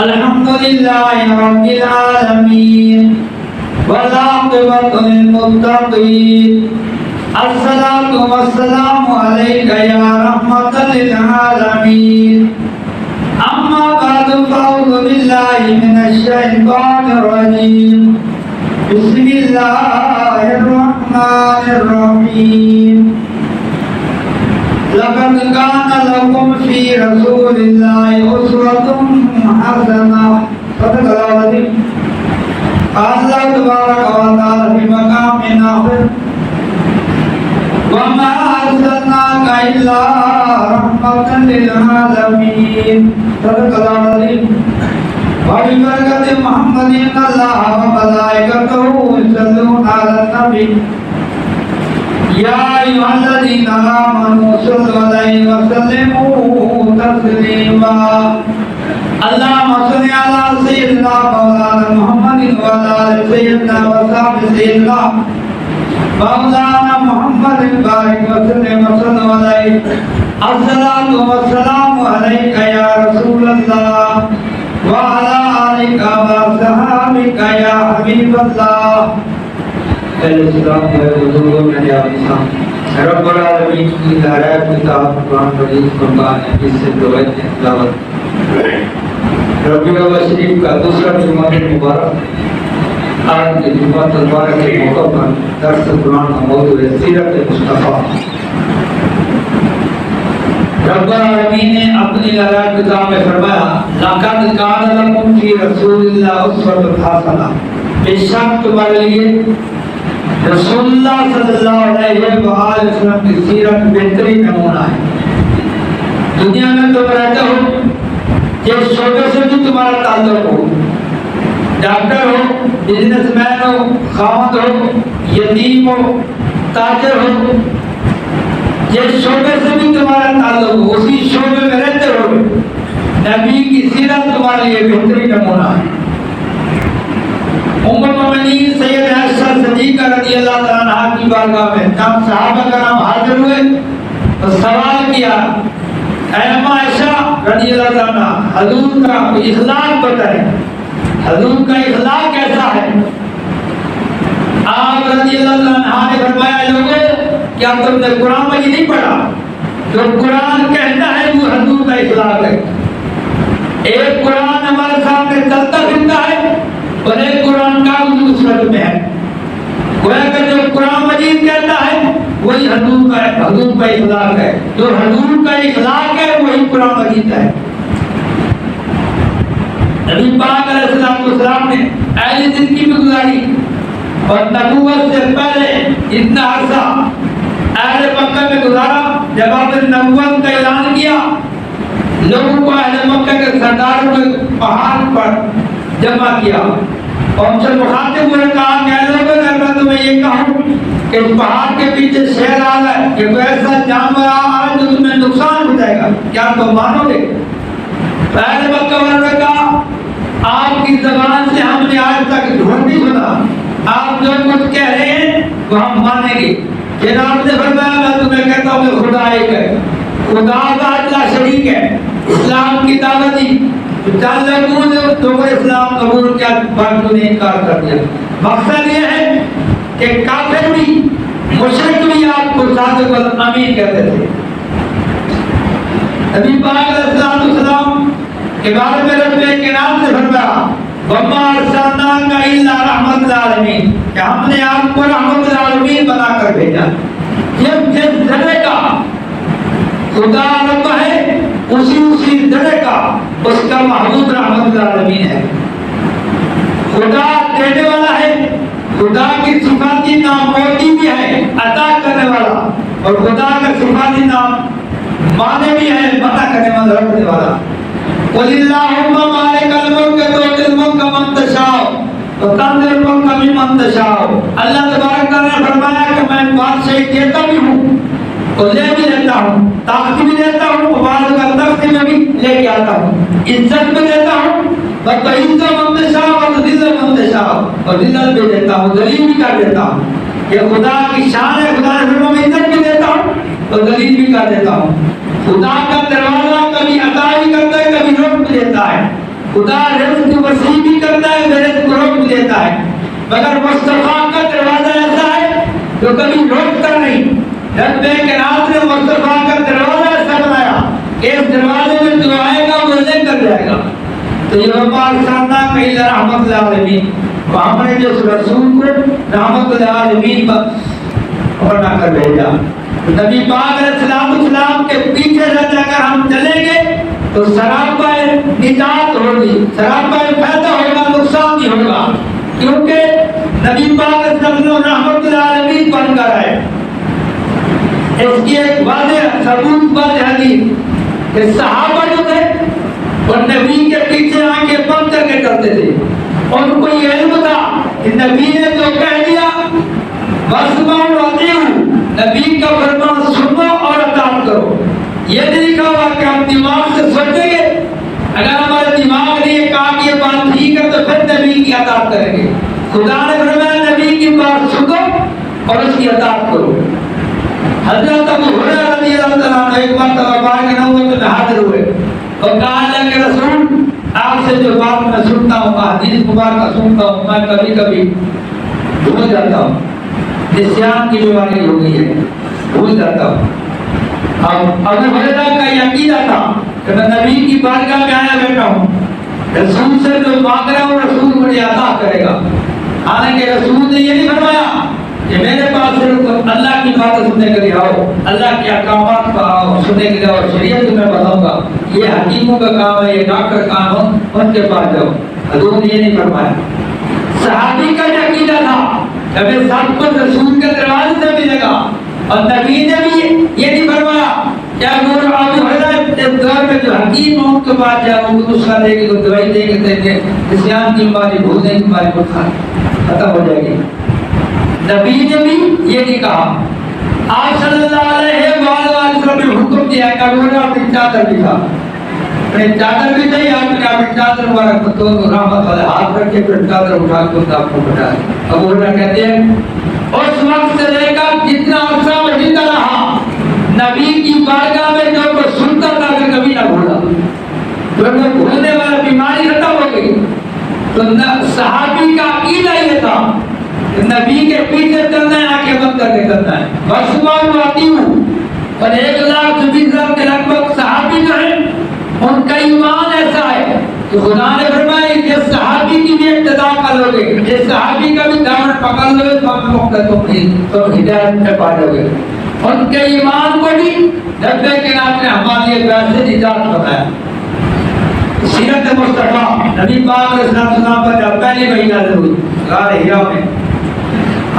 الحمد لله رب العالمين والعاقبة للمتقين الصلاة والسلام عليك يا رحمة للعالمين أما بعد فأعوذ بالله من الشيطان الرجيم بسم الله الرحمن الرحيم لقد كان لكم في رسول الله أسوة حسنة صدق الله العظيم قال الله تبارك وتعالى في مقام آخر وما أرسلناك إلا رحمة للعالمين صدق الله العظيم وببركة محمد إن الله وملائكته يصلون على النبي يا أيها الذين آمنوا صلوا عليه وسلموا تسليما اللهم صل على سيدنا مولانا محمد وعلى آل سيدنا وصحبه سيدنا مولانا محمد بارك وسلم وصلوا عليه الصلاة والسلام عليك يا رسول الله وعلى آلك وصحابك يا حبيب الله السلام علیکم رب العالمین کی ہدایت کتاب قرآن مجید فرمان ہے جس سے دعائیں تلاوت ربیع الاول شریف کا دوسرا جمعہ مبارک آج کے جمعہ مبارک کے موقع پر درس قرآن کا موضوع ہے سیرت مصطفیٰ رب العالمین نے اپنی ہدایت کتاب میں فرمایا لقد کان لکم فی رسول اللہ اسوۃ حسنہ بے شک تمہارے لیے رسول اللہ صلی اللہ علیہ وسلم کی سیرت بہترین نمونہ ہے دنیا میں تم رہتے ہو جس شعبے سے بھی تمہارا تعلق ہو ڈاکٹر ہو بزنس مین ہو خاوند ہو یتیم ہو تاجر ہو جس شعبے سے بھی تمہارا تعلق ہو اسی شعبے میں رہتے ہو نبی کی سیرت تمہارے لیے بہترین نمونہ ہے ام المؤمنین سید عائشہ صدیقہ رضی اللہ تعالیٰ عنہ کی بارگاہ میں جب صحابہ کرام حاضر ہوئے تو سوال کیا اے ام عائشہ رضی اللہ تعالیٰ عنہ حضور کا اخلاق بتائیں حضور کا اخلاق کیسا ہے آپ رضی اللہ تعالیٰ عنہ نے فرمایا لوگوں کیا تم نے قرآن مجید نہیں پڑھا جو قرآن کہتا ہے وہ حضور کا اخلاق ہے ایک قرآن ہمارے سامنے چلتا پھرتا ہے اور ایک قرآن کا اردو صورت میں ہے گویا کہ جو قرآن مجید کہتا ہے وہی حضور کا اخلاق ہے جو حضور کا اخلاق ہے وہی قرآن مجید ہے نبی پاک علیہ السلام نے اہل زندگی میں گزاری اور نبوت سے پہلے اتنا عرصہ اہل مکہ میں گزارا جب آپ نے نبوت کا اعلان کیا لوگوں کو اہل مکہ کے سرداروں کے پہاڑ پر جمع کیا اور ان سے مخاطب ہوئے کہا کہ لوگوں نے میں تمہیں یہ کہوں کہ اس پہاڑ کے پیچھے شیر آ رہا ہے کہ کوئی ایسا جانور آ رہا ہے جو تمہیں نقصان ہو جائے گا کیا تم مانو گے؟ اہل مکہ والوں نے کہا آپ کی زبان سے ہم نے آج تک جھوٹ نہیں سنا آپ جو کچھ کہہ رہے ہیں وہ ہم مانیں گے جناب نے فرمایا میں تمہیں کہتا ہوں کہ خدا ایک ہے خدا لا شریک ہے اسلام کی دعوت دی جان لوگوں نے تو اسلام قبول کیا باقیوں نے انکار کر دیا مقصد یہ ہے کہ کافر بھی مشرک بھی آپ کو صادق والامین کہتے تھے نبی پاک علیہ السلام کے بارے میں رب کے نام سے فرمایا وما ارسلناک الا رحمت للعالمین کہ ہم نے آپ کو رحمت للعالمین بنا کر بھیجا جس ذرے کا خدا رب ہے اسی ذرے کا اس کا محبوب رحمت للعالمین ہے خدا دینے والا ہے خدا کی صفاتی نام موتی بھی ہے عطا کرنے والا اور خدا کا صفاتی نام مانے بھی ہے عطا کرنے والا رکھنے والا قل اللہم مالک الملک تؤتی الملک من تشاء وتنزع الملک ممن تشاء اللہ تبارک تعالیٰ نے فرمایا کہ میں بادشاہی دیتا بھی ہوں اور لے بھی لیتا ہوں طاقت بھی دیتا ہوں بعض کا تخت میں بھی لے کے آتا ہوں عزت بھی دیتا ہوں وتعز من تشاء وتذل من تشاء اور ذلت بھی دیتا ہوں ذلیل بھی کر دیتا ہوں یہ خدا کی شان ہے خدا نے فرمایا میں عزت بھی دیتا ہوں اور ذلیل بھی کر دیتا ہوں خدا کا دروازہ کبھی عطا بھی کرتا ہے کبھی روک بھی دیتا ہے خدا رزق وسیع بھی کرتا ہے، رزق کو روک بھی دیتا ہے، مگر مصطفیٰ کا دروازہ ایسا ہے جو کبھی روکتا نہیں۔ رب کائنات نے مصطفیٰ کا دروازہ ایسا بنایا کہ اس دروازے میں جو آئے گا وہ لے کر جائے گا۔ تو یہ وبال سامنا کہیں رحمت العالمین، ہم نے جس رسول کو رحمت العالمین بنا کر بھیجا، نبی پاک علیہ السلام کے پیچھے جا کر ہم چلیں گے تو سراپا نجات ہوگی، سراپا فائدہ ہوگا، نقصان نہیں ہوگا، کیونکہ نبی پاک علیہ السلام رحمت العالمین بن کر آئے۔ اس کی ایک واضح ثبوت حدیث کہ صحابہ جو تھے وہ نبی کے پیچھے آنکھیں بند کر کے کرتے تھے، ان کو یہ علم تھا کہ نبی نے جو کہہ دیا وَاسْمَعُوا وَأَطِیعُوا، نبی کا فرمان سنو اور اطاعت کرو۔ یہ نہیں لکھا ہوا کہ ہم دماغ سے سوچیں گے، اگر ہمارے دماغ نے یہ کہا کہ یہ بات ٹھیک ہے تو پھر نبی کی اطاعت کریں گے۔ خدا نے فرمایا نبی کی بات سنو اور اس کی اطاعت کرو۔ حضرت ابو ہریرہ رضی اللہ عنہ ایک بار تبار کے نوبت میں حاضر ہوئے اور کہا اللہ کے رسول آپ سے جو بات میں سنتا ہوں، حدیث مبارکہ سنتا ہوں، میں کبھی کبھی بھول جاتا ہوں، نسیان کی بیماری ہو گئی ہے، بھول جاتا ہوں۔ اب ابو ہریرہ کا یہ عقیدہ تھا کہ میں نبی کی بارگاہ میں آیا بیٹھا ہوں، رسول سے جو مانگ رہا ہوں رسول مجھے عطا کرے گا۔ حالانکہ رسول نے یہ نہیں فرمایا کہ میرے پاس صرف اللہ کی باتیں سننے کے لیے آؤ، اللہ کے احکامات کا آؤ سننے کے لیے آؤ، شریعت میں بتاؤں گا، یہ حکیموں کا کام ہے، یہ ڈاکٹر کام ہو، ان کے پاس جاؤ۔ حضور نے یہ نہیں فرمایا۔ صحابی کا یہ عقیدہ تھا کہ میں سب کو رسول کے دروازے سے ملے گا، اور نبی نے بھی یہ نہیں فرمایا کہ ابو ہریرہ اس دور میں جو حکیم ہوں کے پاس جاؤ، ان کو نسخہ دے گی، تو دوائی دے گے، نسیان کی بیماری، بھولنے کی بیماری کو ختم ہو جائے گی۔ نبی نے بھی یہ نہیں کہا۔ آپ صلی اللہ علیہ وسلم نے حکم دیا کہ ابو ہریرہ اپنی چادر دکھا، اپنی چادر بھی نہیں، آپ نے اپنی چادر مبارک کو تو رحمت والے ہاتھ رکھ کے پھر چادر اٹھا کے آپ کو بتایا۔ ابو ہریرہ کہتے ہیں اس وقت سے لے کر جتنا عرصہ میں زندہ رہا نبی کی بارگاہ میں جو کچھ سنتا تھا کہ کبھی نہ بھولا، کیونکہ بھولنے والا بیماری ختم ہو گئی۔ تو صحابی کا عقیدہ یہ تھا کہ نبی کے پیچھے چلنا ہے، آنکھیں بند کر کے چلنا ہے، وَاسْمَعُوا وَأَطِیعُوا۔ اور 1,20,000 کے لگ بھگ صحابی جو ہیں ان کا ایمان ایسا ہے کہ خدا نے فرمایا جس صحابی کی بھی اقتدا کر لو گے، جس صحابی کا بھی دامن پکڑ لو گے تم ہدایت میں پا جاؤ گے۔ ان کے ایمان کو بھی رب کائنات نے ہمارے لیے ویسے نجات بتایا۔ سیرت مصطفیٰ نبی پاک علیہ السلام پر جب پہلی وحی نازل ہوئی غار حرا میں،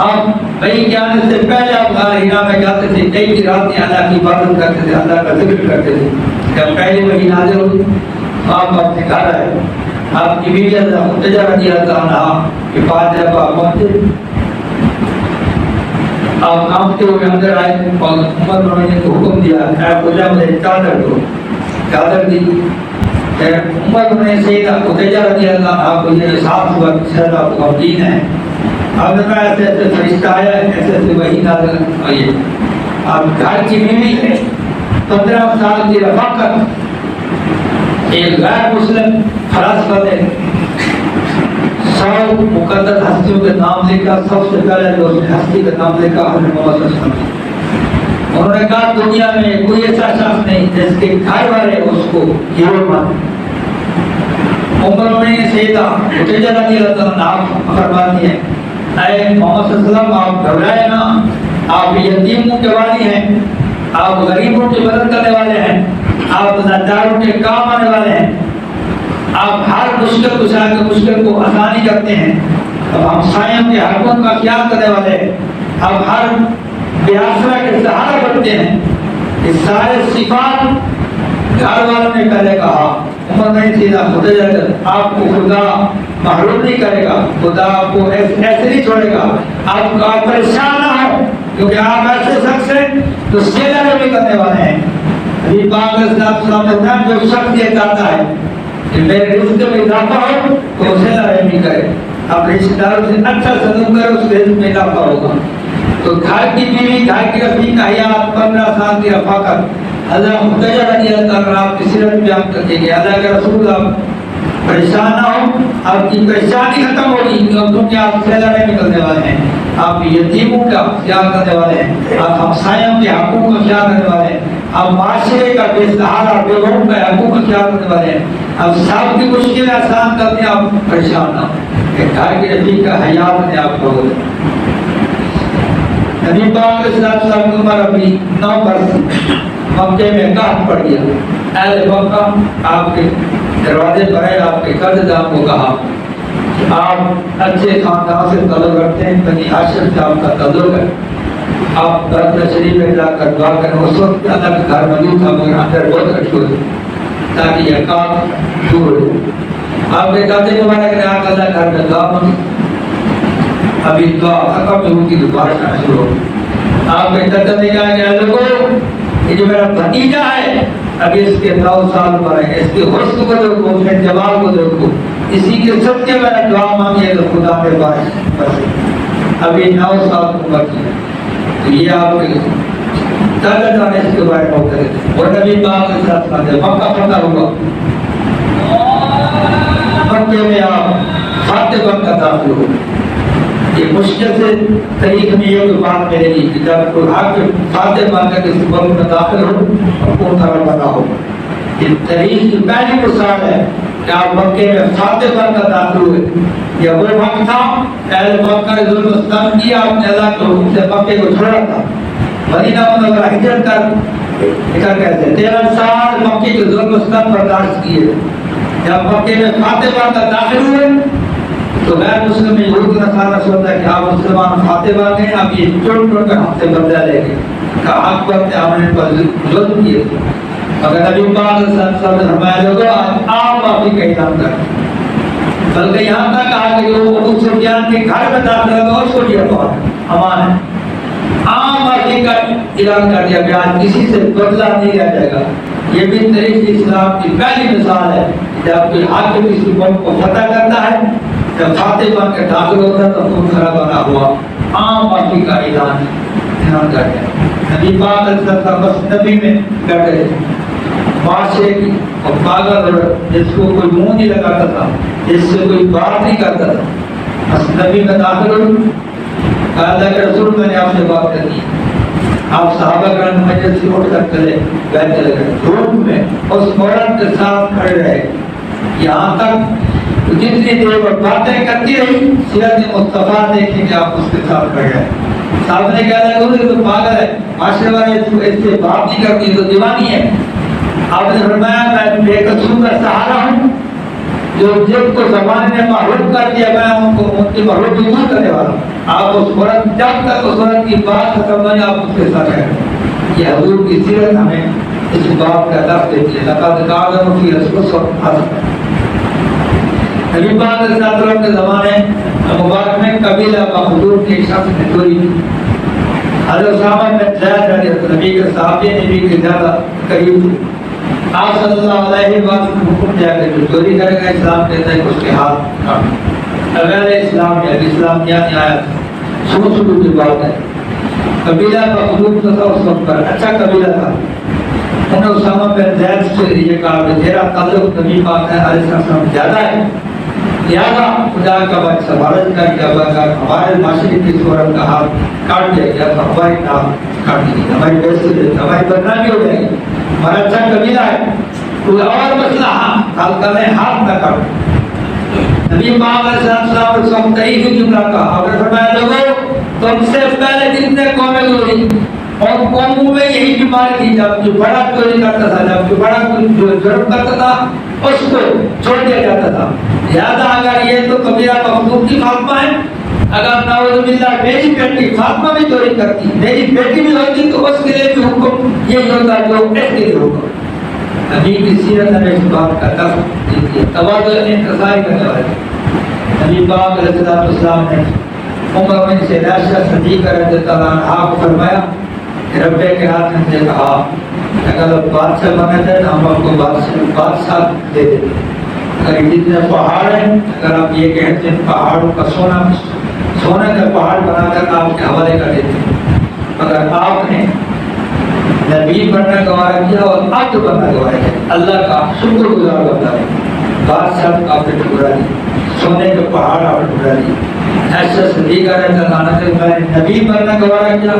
آپ وحی کے آنے سے پہلے آپ غار حرا میں جاتے تھے، کئی کی راتیں اللہ کی عبادت کرتے تھے، اللہ کا ذکر کرتے تھے۔ جب پہلی وحی نازل ہوئی آپ اپنے گھر آئے، آپ کی بیوی خدیجہ رضی اللہ عنہا کے پاس جب آپ پہنچے، آپ کانپتے ہوئے اندر آئے اور عمر نے حکم دیا اے خدیجہ مجھے چادر دو، چادر دی۔ عمر نے سیدہ خدیجہ رضی اللہ عنہا کو یہ احساس ہوا کہ شاید آپ کو دین ہے۔ آپ نے کہا ایسے ایسے فرشتہ آیا ہے، ایسے ایسے وحی نازل ہوئی۔ آپ گھر کی بیوی ہے، 15 سال کی رفاقت، ایک غیر مسلم فلسفہ ہے، 100 مقدس ہستیوں کے نام لکھا، سب سے پہلے جو اس نے ہستی کا نام لکھا حضرت محمد صلی اللہ علیہ وسلم۔ انہوں نے کہا دنیا میں کوئی ایسا شخص نہیں جس کے گھر والے اس کو ہیرو مانے۔ عمر نے سیدہ خدیجہ رضی اللہ عنہا فرماتی ہیں اے محمد صلی اللہ علیہ وسلم آپ گھبرائے نہ، آپ یتیموں کے والی ہیں، آپ غریبوں کی مدد کرنے والے ہیں، آپ لاچاروں کے کام آنے والے ہیں، آپ ہر مشکل کشا کے مشکل کو آسانی کرتے ہیں، اب ہمسایوں کے حقوق کا خیال کرنے والے ہیں، آپ ہر بے آسرا کے سہارا بنتے ہیں۔ یہ سارے صفات گھر والوں نے پہلے کہا۔ عمر نہیں سیدھا خدیجہ آپ کو خدا محروم نہیں کرے گا، خدا آپ کو ایسے نہیں چھوڑے گا، آپ پریشان نہ ہو کیونکہ آپ ایسے شخص ہیں جو سیدھا بھی کرنے والے ہیں۔ نبی پاک علیہ السلام نے فرمایا جو شخص یہ چاہتا ہے کہ میرے رزق میں اضافہ ہو تو اسے رحمی کرے، آپ رشتہ داروں سے اچھا سلوک کرے، اس کے رزق میں اضافہ ہوگا۔ تو گھر کی بیوی، گھر کی رفیق حیات، 15 سال کی رفاقت، حضرت خدیجہ رضی اللہ عنہا آپ کی سیرت بیان کرتے گئے۔ اللہ کے رسول آپ پریشان نہ ہو، آپ کی پریشانی ختم ہوگی کیونکہ آپ سیلہ میں نکلنے والے ہیں، آپ یتیموں کا خیال کرنے والے ہیں، آپ ہمسایوں کے حقوق کا خیال کرنے والے ہیں، آپ معاشرے کا بے سہارا بے گھر کا حقوق کا خیال کرنے والے ہیں، آپ سب کی مشکلیں آسان کرتے ہیں، آپ پریشان نہ ہو کہ گھر کے نبی کا حیات نے آپ کو نبی پاک صلی اللہ علیہ وسلم کی عمر ابھی 9 برس، مکے میں قحط پڑ گیا، اہل مکہ آپ کے دروازے پر ہے، آپ کے قرض دار کو کہا آپ اچھے خاندان سے تعلق رکھتے ہیں، بنی ہاشم سے آپ کا تعلق ہے، آپ گھر تشریف میں جا کر دعا کریں۔ اس وقت اللہ کا گھر موجود تھا مگر اندر بہت رکھی ہوئی تاکہ یہ کام دور ہو۔ آپ کے دادے مبارک نے آ کر اللہ گھر میں دعا مانگی، ابھی دعا ختم نہیں ہوتی دوبارہ کرنا شروع ہو۔ آپ کے دادا نے کہا کہ لوگوں یہ جو میرا بھتیجا ہے ابھی اس کے 9 سال پر ہے، اس کے حسن کو دیکھو، اس کے جمال کو دیکھو، اسی کے صدقے میں نے دعا مانگی ہے تو خدا نے بارش برسے، ابھی 9 سال عمر کی ہے۔ تو یہ آپ کے دادا جان اس کے بارے میں ہوتے تھے۔ اور نبی پاک کے ساتھ ساتھ مکہ فتح ہوا، مکے میں آپ فاتح بن کر داخل ہو۔ یہ مشکل سے تاریخ میں یہ کوئی بات ملے گی کہ جب کوئی حق فاتح بن کر کسی ملک میں داخل ہو اور کون طرح بنا ہو۔ یہ تاریخ کی پہلی مثال ہے کہ آپ مکے میں فاتح بن کر داخل ہوئے۔ یہ وہ وقت تھا اہل مکہ نے ظلم و ستم کیا، آپ نے اللہ کے حکم سے مکے کو چھوڑا تھا، مدینہ منورہ ہجرت کر کہتے ہیں 13 سال مکے کے ظلم و ستم برداشت کیے۔ جب مکے میں فاتح بن کر داخل ہوئے تو غیر مسلم یہود نصارہ سوچا کہ آپ مسلمان فاتح بن گئے، اب یہ چڑ چڑ کر ہم سے بدلہ لے گئے کہ آپ وقت ہم نے پر ظلم کیے تھے۔ مگر نبی پاک صلی اللہ علیہ وسلم فرمایا لوگوں آپ معافی کا اعلان کریں، بلکہ یہاں تک کہا کہ وہ ابو سفیان کے گھر میں داخل ہوا اس کو دیا تو امان ہے، عام معافی کا اعلان کر دیا کہ آج کسی سے بدلہ نہیں لیا جائے گا۔ یہ بھی تاریخ اسلام کی پہلی مثال ہے جب کوئی حاکم کسی قوم کو فتح کرتا ہے، جب فاتح بن کے داخل ہوتا ہے تو خون خرابہ نہ ہوا، عام معافی کا اعلان کر دیا۔ نبی پاک علیہ السلام بس نبی میں بیٹھے تھے، معاشرے کی اور پاگل جس کو کوئی منہ نہیں لگاتا تھا، جس سے کوئی بات نہیں کرتا تھا، بس نبی میں داخل ہو، کہا اللہ کے رسول میں نے آپ سے بات کرنی ہے۔ آپ صحابہ کرام مجلس سے اٹھ کر چلے بیٹھ چلے گئے، دھوپ میں اس عورت کے ساتھ کھڑے رہے، یہاں تک جتنی دیر وہ باتیں کرتی رہی سیرت مصطفیٰ دیکھیں کہ آپ اس کے ساتھ کھڑے ہیں۔ صاحب نے کہا کہ تو پاگل ہے، معاشرے والے اس سے بات نہیں کرتی تو دیوانی ہے۔ آپ نے فرمایا میں بے قصور کا سہارا ہوں، جو جن کو زمانے نے محروم کر دیا میں ان کی محرومی دور کرنے والا ہوں۔ آپ اس عورت جب تک اس عورت کی بات ختم نہ ہو آپ اس کے ساتھ ہیں۔ یہ حضور کی سیرت ہمیں اس بات کا درس دیتی ہے، لقد کان فی اسوۃ حسنۃ۔ نبی پاک صلی اللہ علیہ وسلم کے زمانے مبارک میں قبیلہ مخزوم کے شخص نے چوری کی۔ حضرت اسامہ بن زید رضی اللہ عنہ نبی کے صحابی نبی کے زیادہ قریب تھے۔ آپ صلی اللہ علیہ وسلم حکم دیا کہ جو چوری کرے گا اسلام کہتا ہے کہ اس کے ہاتھ کاٹ۔ اگر اسلام ہے، اسلام کیا نہیں آیا شروع کی بات ہے۔ قبیلہ مخزوم تھا اس وقت پر، اچھا قبیلہ تھا۔ انہوں نے اسامہ بن زید سے یہ کہا کہ تیرا تعلق نبی پاک علیہ السلام زیادہ ہے، لہذا خدا کا بات سفارش کر کے ہمارے معاشرے کی صورت کا ہاتھ کاٹ دیا گیا تو ہماری نام کاٹ دی گئی، ہماری بحث ہماری بدنامی ہو جائے گی، ہمارا اچھا قبیلہ ہے، کوئی اور مسئلہ حل کرنے ہاتھ نہ کاٹو۔ نبی پاک علیہ السلام نے سب صحیح ہی جملہ کہا، آپ نے فرمایا لوگوں تم سے پہلے جتنے قومیں گزری اور قوموں میں یہی بیماری تھی، جب جو بڑا چوری کرتا تھا، جب جو بڑا جرم کرتا تھا اس کو چھوڑ دیا جاتا تھا۔ لہذا اگر یہ تو قبیلہ مخزوم کی خاتمہ ہے، اگر نعوذ باللہ میری بیٹی فاطمہ بھی چوری کرتی، میری بیٹی بھی ہوتی تو اس کے لیے بھی حکم یہی ہوتا جو اس کے لیے حکم۔ نبی کی سیرت ہمیں اس بات کا درس دیتی ہے، تواضع انکساری کرنے والے۔ نبی پاک علیہ السلام نے عمر بن عائشہ صدیقہ رضی اللہ عنہا کو فرمایا کہ رب کے ہاتھ نے کہا اگر بادشاہ بنا جائے تو ہم آپ کو بادشاہ دے دیتے، اگر جتنے پہاڑ ہیں اگر آپ یہ کہتے ہیں پہاڑوں کا سونا کا پہاڑ بنا کر آپ کے حوالے کر دیتے ہیں، مگر آپ نے نبی بننا گوارا کیا اور عبد بننا گوارا کیا، اللہ کا شکر گزار بننا ہے۔ بادشاہ کا آپ نے ٹکرا دی، سونے کے پہاڑ آپ نے ٹکرا دی، ایسا صدیقہ رہتا تھا کہ میں نے نبی بننا گوارا کیا،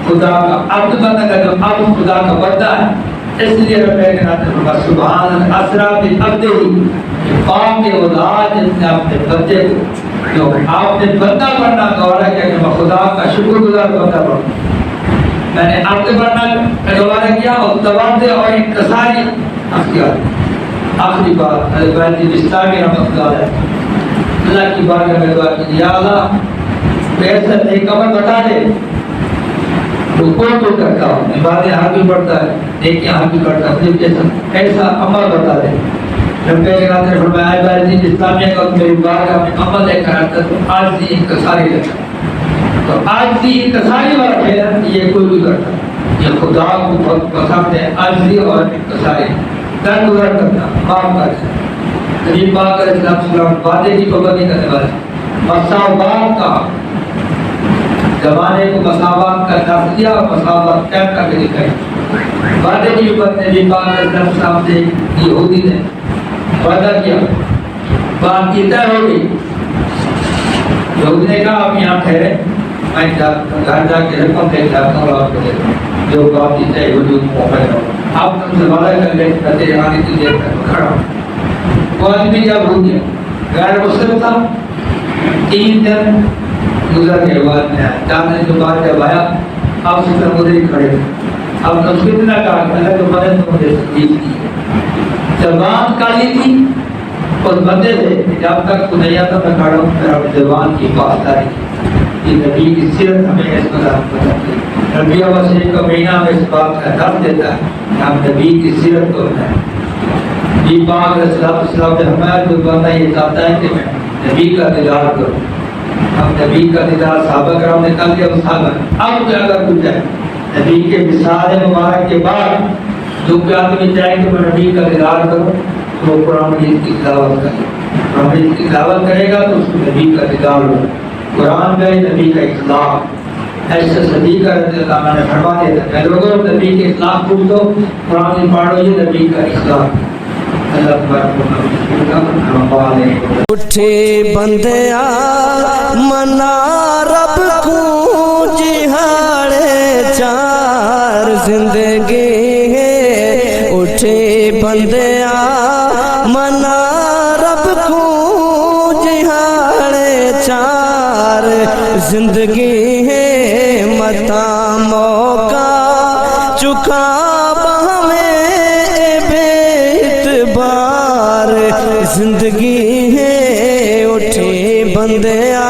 خدا کا عبد بننا کا جو عبد خدا کا بندہ ہے، اس لیے رب کائنات نے فرمایا سبحان اسرا بعبدہ، پاک کے اولاد جس نے اپنے بندے کو جو آپ نے بندہ بننا گوارا کیا کہ میں خدا کا شکر گزار بندہ بنوں، میں نے عبد بننا گوارا کیا اور تواضع اور انکساری اختیار۔ آخری بات حضرت بائزید بستامی رحمۃ اللہ علیہ اللہ کی بارگاہ میں دعا کی، یا اللہ ایسا ایک عمل بتا دے رکوع تو کرتا ہوں، عبادت ہاتھ بھی پڑھتا ہے، نیکیاں ہاتھ بھی کرتا ہے، مجھے ایسا عمل بتا دے۔ رب کائنات نے فرمایا بائزید اسلامیہ کا میری بارگاہ میں عمل لے کر آتا تو عاجزی انکساری لیتا، تو عاجزی انکساری والا پھیلا یہ کوئی بھی کرتا، یہ خدا کو بہت پسند ہے، عاجزی اور انکساری، درگزر کرنا، معاف کرنا۔ نبی پاک علیہ السلام وعدے کی پابندی کرنے والے، مساوات کا زمانے کو مساوات کا درس دیا اور مساوات قائم کر کے دکھائی۔ وعدے کی اوپر نبی پاک علیہ السلام سے یہودی نے وعدہ کیا، بات کی طے ہو گئی، یہودی نے کہا آپ یہاں ٹھہرے، میں گھر جا کے رقم لے جاتا ہوں اور آپ کو دیتا ہوں، جو بات کی طے ہوئی موقع ہے آپ تم سے وعدہ کر لیں کہ آنے کی دیر تک کھڑا ہوں۔ وہ آدمی کیا بھول گیا، غیر مسلم تھا، 3 دن گزر گئے، بعد میں آیا 4 دن کے بعد جب آیا آپ سے ادھر ہی کھڑے تھے، اب تو اتنا کہا کہ اللہ کے بندے تو مجھے تکلیف دی ہے، زبان کالی تھی اس بندے سے جب تک تو نہیں آتا میں کھڑا ہوں، پھر اپنی زبان کی پاسداری کی، یہ نبی کی سیرت ہمیں اس پر بتاتی ہے۔ ربیع الاول کا مہینہ میں اس بات کا درس دیتا ہے کہ ہم نبی کی سیرت کو اپنائیں۔ نبی پاک علیہ السلام نے فرمایا جو بندہ یہ چاہتا ہے کہ میں نبی کا دیدار کروں، ہم نبی کا دیدار صحابہ کرام نے کر لیا، صحابہ اب کیا اگر کچھ ہے نبی کے وصال مبارک کے بعد جو کہ آدمی چاہے کہ میں نبی کا دیدار کروں تو وہ قرآن مجید کی تلاوت کرے، قرآن مجید کی تلاوت کرے گا تو اس کو نبی کا دیدار ہو، قرآن میں نبی کا اخلاق، ایسے صدیقہ رضی اللہ عنہ نے فرما دیا تھا کہ لوگوں نبی کے اخلاق پوچھ دو، قرآن پڑھو یہ نبی کا اخلاق۔ اٹھے بندیا منا رب کو جہاڑے 4 زندگی ہے، اٹھے بندیا منا رب کو جہاڑے 4 زندگی ہے، متا موقع چکا زندگی ہے، اٹھے بندیا